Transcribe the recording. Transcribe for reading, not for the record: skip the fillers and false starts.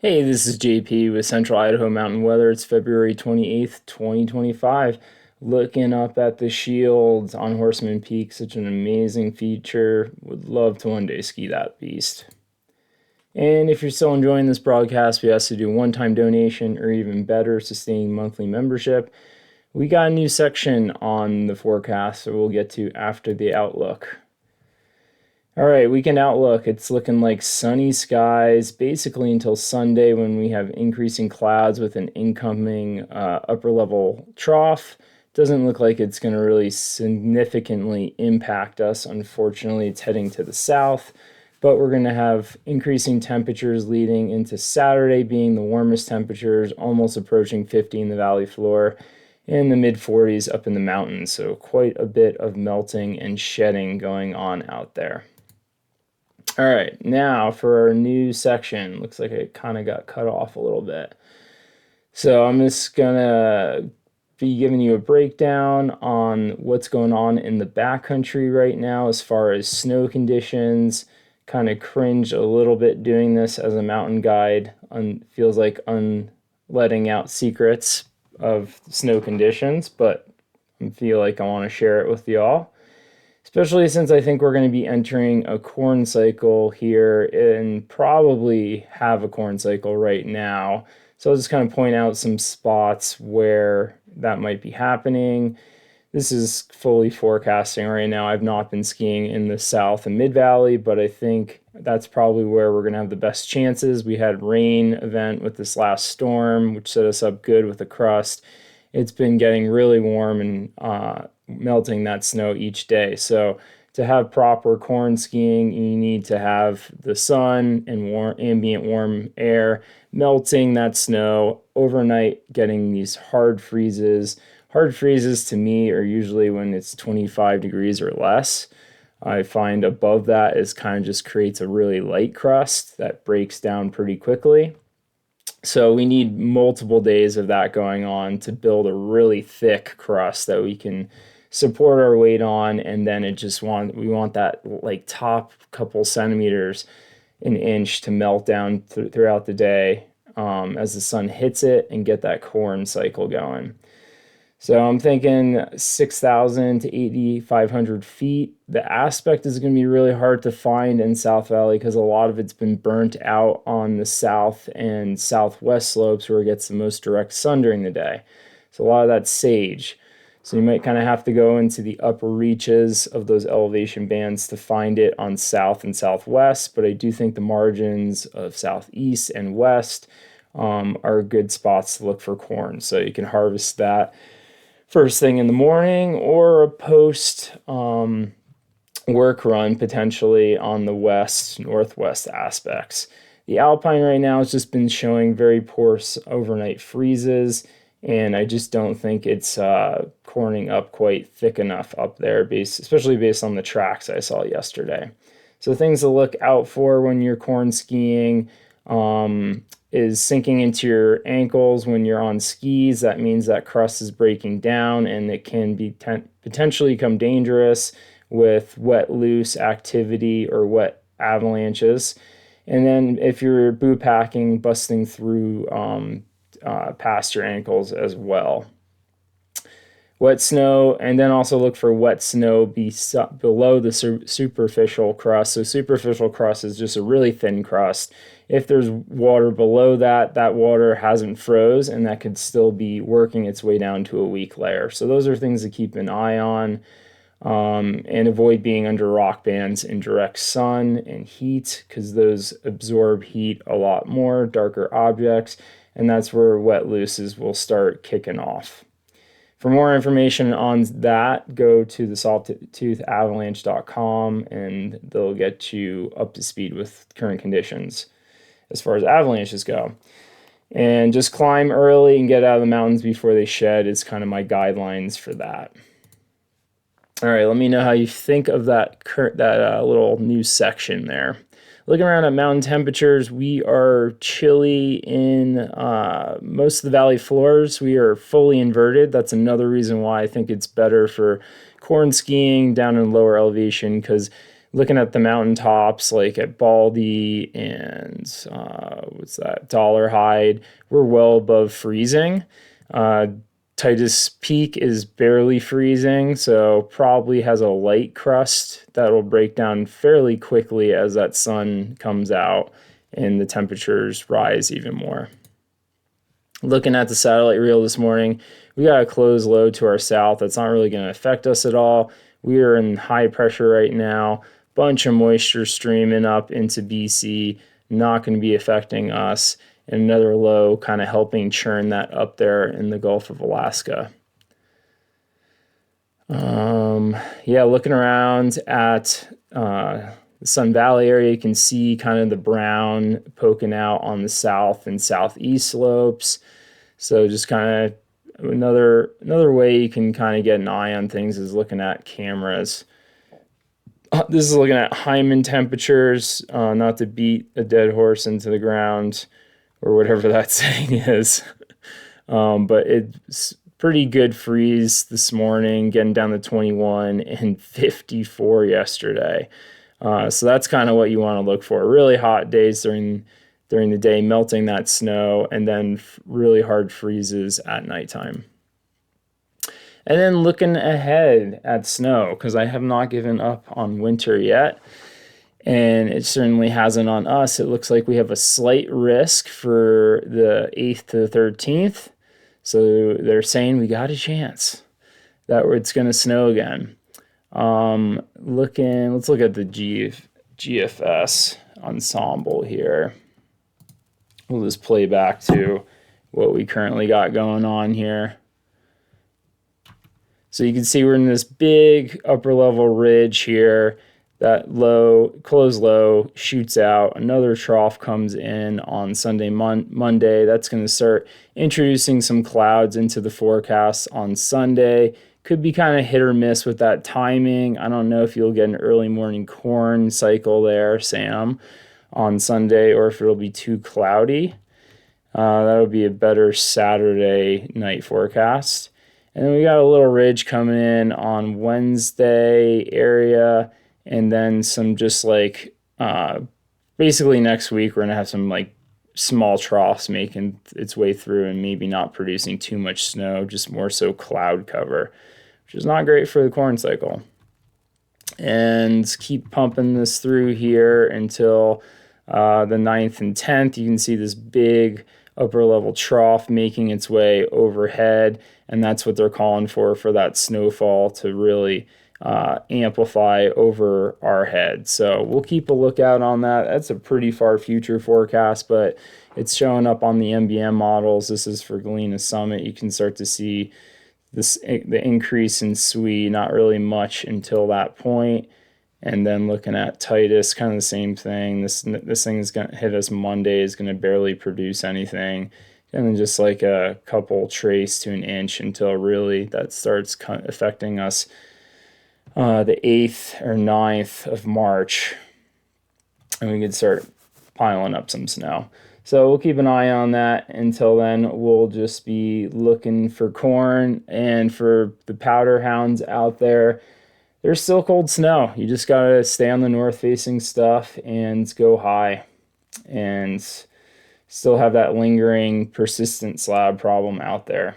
Hey, this is JP with Central Idaho Mountain Weather. It's February 28th, 2025. Looking up at the Shields on Horseman Peak, such an amazing feature. Would love to one day ski that beast. And if you're still enjoying this broadcast, we ask you to do a one-time donation or even better, sustaining monthly membership. We got a new section on the forecast, so we'll get to after the outlook. All right, weekend outlook. It's looking like sunny skies basically until Sunday when we have increasing clouds with an incoming upper level trough. Doesn't look like it's going to really significantly impact us. Unfortunately, it's heading to the south, but we're going to have increasing temperatures leading into Saturday being the warmest temperatures, almost approaching 50 in the valley floor, in the mid 40s up in the mountains. So quite a bit of melting and shedding going on out there. All right, now for our new section. Looks like it kind of got cut off a little bit. So I'm just gonna be giving you a breakdown on what's going on in the backcountry right now as far as snow conditions. Kind of cringe a little bit doing this as a mountain guide. Feels like letting out secrets of snow conditions, but I feel like I want to share it with y'all, especially since I think we're going to be entering a corn cycle here and probably have a corn cycle right now. So I'll just kind of point out some spots where that might be happening. This is fully forecasting right now. I've not been skiing in the South and Mid Valley, but I think that's probably where we're going to have the best chances. We had rain event with this last storm, which set us up good with the crust. It's been getting really warm and melting that snow each day. So to have proper corn skiing, you need to have the sun and ambient warm air melting that snow overnight, getting these hard freezes. Hard freezes to me are usually when it's 25 degrees or less. I find above that is kind of just creates a really light crust that breaks down pretty quickly. So we need multiple days of that going on to build a really thick crust that we can support our weight on, and then we want that like top couple centimeters, an inch to melt down throughout the day as the sun hits it and get that corn cycle going. So I'm thinking 6,000 to 8,500 feet. The aspect is going to be really hard to find in South Valley because a lot of it's been burnt out on the south and southwest slopes where it gets the most direct sun during the day. So a lot of that's sage. So you might kind of have to go into the upper reaches of those elevation bands to find it on south and southwest. But I do think the margins of southeast and west are good spots to look for corn. So you can harvest that first thing in the morning or a post work run potentially on the west northwest aspects. The alpine right now has just been showing very poor overnight freezes, and I just don't think it's corning up quite thick enough up there, especially based on the tracks I saw yesterday. So things to look out for when you're corn skiing is sinking into your ankles when you're on skis. That means that crust is breaking down and it can be potentially become dangerous with wet loose activity or wet avalanches. And then if you're boot packing, busting through past your ankles as well. Wet snow, and then also look for wet snow below the superficial crust. So superficial crust is just a really thin crust. If there's water below that, that water hasn't froze, and that could still be working its way down to a weak layer. So those are things to keep an eye on, and avoid being under rock bands in direct sun and heat because those absorb heat a lot more, darker objects, and that's where wet looses will start kicking off. For more information on that, go to the sawtoothavalanche.com and they'll get you up to speed with current conditions as far as avalanches go. And just climb early and get out of the mountains before they shed is kind of my guidelines for that. All right, let me know how you think of that little new section there. Looking around at mountain temperatures, we are chilly in most of the valley floors. We are fully inverted. That's another reason why I think it's better for corn skiing down in lower elevation, because Looking at the mountaintops, like at Baldy and what's that, Dollarhide, we're well above freezing. Titus Peak is barely freezing, so probably has a light crust that'll break down fairly quickly as that sun comes out and the temperatures rise even more. Looking at the satellite reel this morning, we got a closed low to our south. That's not really going to affect us at all. We are in high pressure right now. Bunch of moisture streaming up into BC, not going to be affecting us. And another low kind of helping churn that up there in the Gulf of Alaska. Yeah, looking around at the Sun Valley area, you can see kind of the brown poking out on the south and southeast slopes. So just kind of another way you can kind of get an eye on things is looking at cameras. This is looking at Hyman temperatures, not to beat a dead horse into the ground or whatever that saying is. But it's pretty good freeze this morning, getting down to 21 and 54 yesterday. So that's kind of what you want to look for. Really hot days during the day, melting that snow, and then really hard freezes at nighttime. And then looking ahead at snow, because I have not given up on winter yet, and it certainly hasn't on us. It looks like we have a slight risk for the 8th to the 13th. So they're saying we got a chance that it's going to snow again. Let's look at the GFS ensemble here. We'll just play back to what we currently got going on here. So you can see we're in this big upper level ridge here. That low, closed low, shoots out. Another trough comes in on Sunday, Monday. That's going to start introducing some clouds into the forecast on Sunday. Could be kind of hit or miss with that timing. I don't know if you'll get an early morning corn cycle there, Sam, on Sunday, or if it'll be too cloudy. That'll be a better Saturday night forecast. And then we got a little ridge coming in on Wednesday area, and then some just like basically next week we're gonna have some like small troughs making its way through and maybe not producing too much snow, just more so cloud cover, which is not great for the corn cycle. And keep pumping this through here until the 9th and 10th. You can see this big upper level trough making its way overhead, and that's what they're calling for that snowfall to really amplify over our head. So we'll keep a lookout on that. That's a pretty far future forecast, but it's showing up on the MBM models. This is for Galena Summit. You can start to see the increase in SWE, not really much until that point. And then looking at Titus, kind of the same thing. This thing is going to hit us Monday, is going to barely produce anything. And then just like a couple trace to an inch until really that starts affecting us the 8th or 9th of March. And we could start piling up some snow. So we'll keep an eye on that. Until then, we'll just be looking for corn. And for the powder hounds out there, there's still cold snow. You just got to stay on the north-facing stuff and go high. And still have that lingering, persistent slab problem out there.